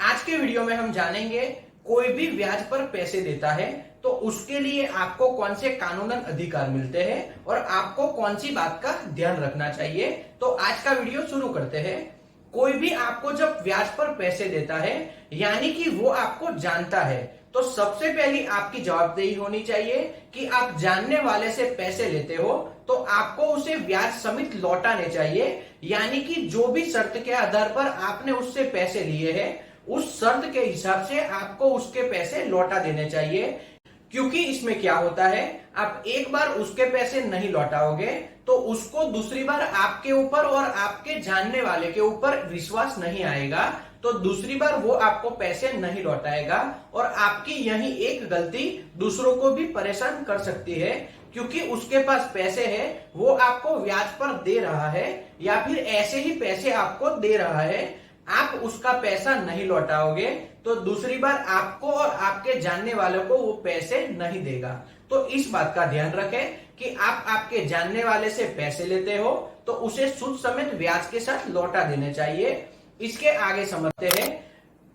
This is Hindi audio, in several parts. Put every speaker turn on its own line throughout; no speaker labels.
आज के वीडियो में हम जानेंगे कोई भी ब्याज पर पैसे देता है तो उसके लिए आपको कौन से कानूनन अधिकार मिलते हैं और आपको कौन सी बात का ध्यान रखना चाहिए। तो आज का वीडियो शुरू करते हैं। कोई भी आपको जब ब्याज पर पैसे देता है यानी कि वो आपको जानता है, तो सबसे पहली आपकी जवाबदेही होनी चाहिए कि आप जानने वाले से पैसे लेते हो तो आपको उसे ब्याज समेत लौटाने चाहिए। यानी कि जो भी शर्त के आधार पर आपने उससे पैसे लिए हैं उस शर्त के हिसाब से आपको उसके पैसे लौटा देने चाहिए। क्योंकि इसमें क्या होता है, आप एक बार उसके पैसे नहीं लौटाओगे तो उसको दूसरी बार आपके ऊपर और आपके जानने वाले के ऊपर विश्वास नहीं आएगा, तो दूसरी बार वो आपको पैसे नहीं लौटाएगा और आपकी यही एक गलती दूसरों को भी परेशान कर सकती है। क्योंकि उसके पास पैसे है, वो आपको ब्याज पर दे रहा है या फिर ऐसे ही पैसे आपको दे रहा है, आप उसका पैसा नहीं लौटाओगे तो दूसरी बार आपको और आपके जानने वालों को वो पैसे नहीं देगा। तो इस बात का ध्यान रखें कि आप आपके जानने वाले से पैसे लेते हो तो उसे सूद समेत ब्याज के साथ लौटा देने चाहिए। इसके आगे समझते हैं,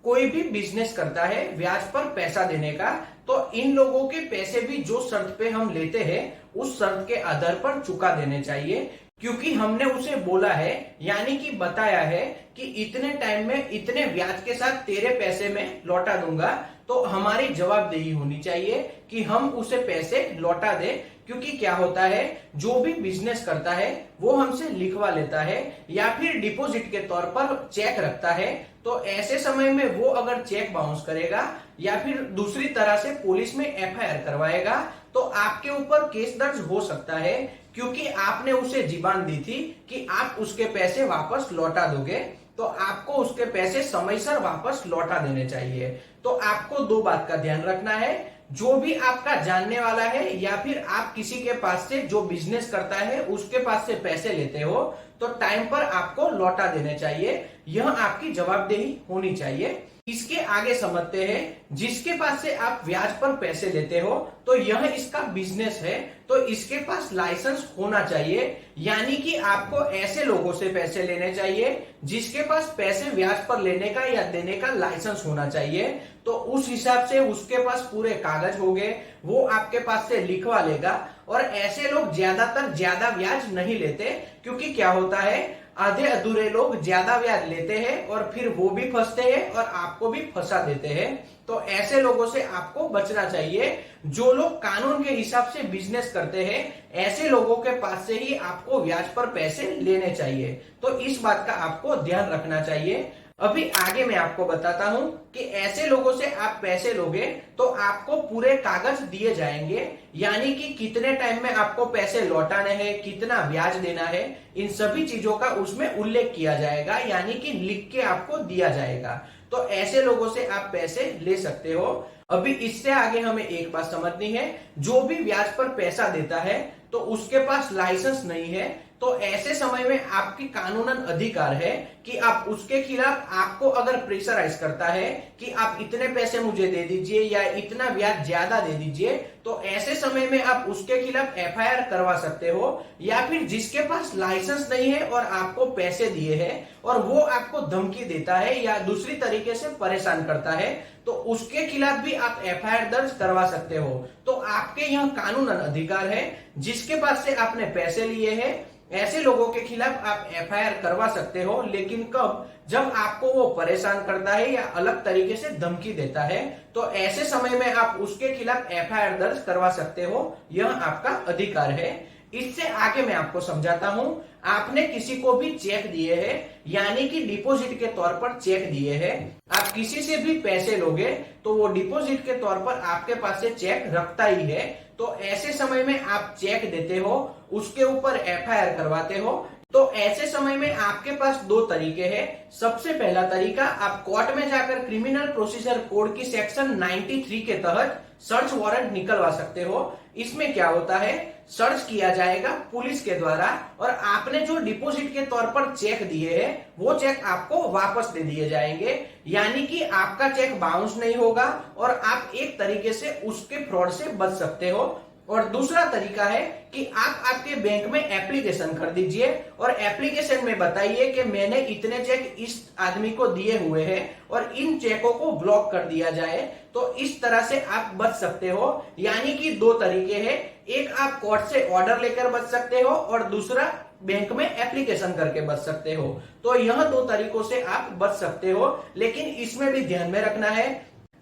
कोई भी बिजनेस करता है ब्याज पर पैसा देने का, तो इन लोगों के पैसे भी जो शर्त पे हम लेते हैं उस शर्त के आधार पर चुका देने चाहिए। क्योंकि हमने उसे बोला है यानी कि बताया है कि इतने टाइम में इतने ब्याज के साथ तेरे पैसे में लौटा दूंगा, तो हमारी जवाबदेही होनी चाहिए कि हम उसे पैसे लौटा दें। क्योंकि क्या होता है, जो भी बिजनेस करता है वो हमसे लिखवा लेता है या फिर डिपॉजिट के तौर पर चेक रखता है, तो ऐसे समय में वो अगर चेक बाउंस करेगा या फिर दूसरी तरह से पुलिस में एफआईआर करवाएगा तो आपके ऊपर केस दर्ज हो सकता है। क्योंकि आपने उसे जीबान दी थी कि आप उसके पैसे वापस लौटा दोगे, तो आपको उसके पैसे समयसर वापस लौटा देने चाहिए। तो आपको दो बात का ध्यान रखना है, जो भी आपका जानने वाला है या फिर आप किसी के पास से जो बिजनेस करता है उसके पास से पैसे लेते हो तो टाइम पर आपको लौटा देने चाहिए। यह आपकी जवाबदेही होनी चाहिए। इसके आगे समझते हैं, जिसके पास से आप ब्याज पर पैसे लेते हो तो यह इसका बिजनेस है, तो इसके पास लाइसेंस होना चाहिए। यानी कि आपको ऐसे लोगों से पैसे लेने चाहिए जिसके पास पैसे ब्याज पर लेने का या देने का लाइसेंस होना चाहिए। तो उस हिसाब से उसके पास पूरे कागज होंगे, वो आपके पास से लिखवा लेगा। और ऐसे लोग ज्यादातर ज्यादा ब्याज नहीं लेते, क्योंकि क्या होता है, आधे अधूरे लोग ज्यादा ब्याज लेते हैं और फिर वो भी फंसते हैं और आपको भी फंसा देते हैं। तो ऐसे लोगों से आपको बचना चाहिए। जो लोग कानून के हिसाब से बिजनेस करते हैं ऐसे लोगों के पास से ही आपको ब्याज पर पैसे लेने चाहिए। तो इस बात का आपको ध्यान रखना चाहिए। अभी आगे मैं आपको बताता हूं कि ऐसे लोगों से आप पैसे लोगे तो आपको पूरे कागज दिए जाएंगे, यानी कि कितने टाइम में आपको पैसे लौटाने हैं, कितना ब्याज देना है, इन सभी चीजों का उसमें उल्लेख किया जाएगा, यानी कि लिख के आपको दिया जाएगा। तो ऐसे लोगों से आप पैसे ले सकते हो। अभी इससे आगे हमें एक बात समझनी है, जो भी ब्याज पर पैसा देता है तो उसके पास लाइसेंस नहीं है, तो ऐसे समय में आपकी कानूनन अधिकार है कि आप उसके खिलाफ, आपको अगर प्रेशराइज करता है कि आप इतने पैसे मुझे दे दीजिए या इतना ब्याज ज्यादा दे दीजिए, तो ऐसे समय में आप उसके खिलाफ एफआईआर करवा सकते हो। या फिर जिसके पास लाइसेंस नहीं है और आपको पैसे दिए हैं और वो आपको धमकी देता है या दूसरी तरीके से परेशान करता है, तो उसके खिलाफ भी आप एफआईआर दर्ज करवा सकते हो। तो आपके यहाँ कानूनन अधिकार है। जिसके पास से आपने पैसे लिए हैं ऐसे लोगों के खिलाफ आप एफआईआर करवा सकते हो, लेकिन कब, जब आपको वो परेशान करता है या अलग तरीके से धमकी देता है, तो ऐसे समय में आप उसके खिलाफ एफआईआर दर्ज करवा सकते हो। यह आपका अधिकार है। इससे आगे मैं आपको समझाता हूं, आपने किसी को भी चेक दिए हैं, यानी कि डिपॉजिट के तौर पर चेक दिए हैं। आप किसी से भी पैसे लोगे तो वो डिपॉजिट के तौर पर आपके पास से चेक रखता ही है। तो ऐसे समय में आप चेक देते हो, उसके ऊपर एफआईआर करवाते हो। तो ऐसे समय में आपके पास दो तरीके हैं। सबसे पहला तरीका, आप कोर्ट में जाकर क्रिमिनल प्रोसीजर कोड की सेक्शन 93 के तहत सर्च वारंट निकलवा सकते हो। इसमें क्या होता है, सर्च किया जाएगा पुलिस के द्वारा और आपने जो डिपॉजिट के तौर पर चेक दिए हैं वो चेक आपको वापस दे दिए जाएंगे। यानी कि आपका चेक बाउंस नहीं होगा और आप एक तरीके से उसके फ्रॉड से बच सकते हो। और दूसरा तरीका है कि आप आपके बैंक में एप्लीकेशन कर दीजिए और एप्लीकेशन में बताइए कि मैंने इतने चेक इस आदमी को दिए हुए हैं और इन चेकों को ब्लॉक कर दिया जाए। तो इस तरह से आप बच सकते हो। यानी कि दो तरीके हैं, एक आप कोर्ट से ऑर्डर लेकर बच सकते हो और दूसरा बैंक में एप्लीकेशन करके बच सकते हो। तो यह दो तरीकों से आप बच सकते हो, लेकिन इसमें भी ध्यान में रखना है,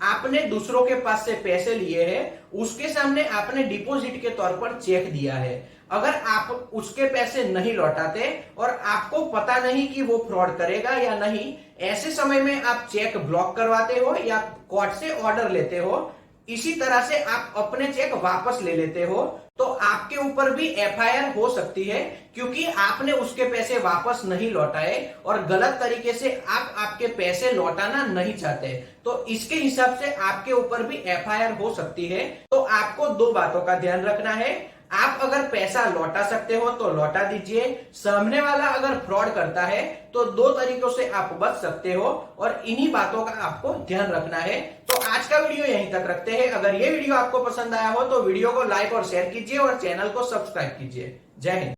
आपने दूसरों के पास से पैसे लिए हैं, उसके सामने आपने डिपॉजिट के तौर पर चेक दिया है। अगर आप उसके पैसे नहीं लौटाते और आपको पता नहीं कि वो फ्रॉड करेगा या नहीं, ऐसे समय में आप चेक ब्लॉक करवाते हो या कोर्ट से ऑर्डर लेते हो, इसी तरह से आप अपने चेक वापस ले लेते हो, तो आपके ऊपर भी एफआईआर हो सकती है, क्योंकि आपने उसके पैसे वापस नहीं लौटाए और गलत तरीके से आप आपके पैसे लौटाना नहीं चाहते। तो इसके हिसाब से आपके ऊपर भी एफआईआर हो सकती है। तो आपको दो बातों का ध्यान रखना है, आप अगर पैसा लौटा सकते हो तो लौटा दीजिए, सामने वाला अगर फ्रॉड करता है तो दो तरीकों से आप बच सकते हो और इन्हीं बातों का आपको ध्यान रखना है। तो आज का वीडियो यहीं तक रखते हैं। अगर ये वीडियो आपको पसंद आया हो तो वीडियो को लाइक और शेयर कीजिए और चैनल को सब्सक्राइब कीजिए। जय हिंद।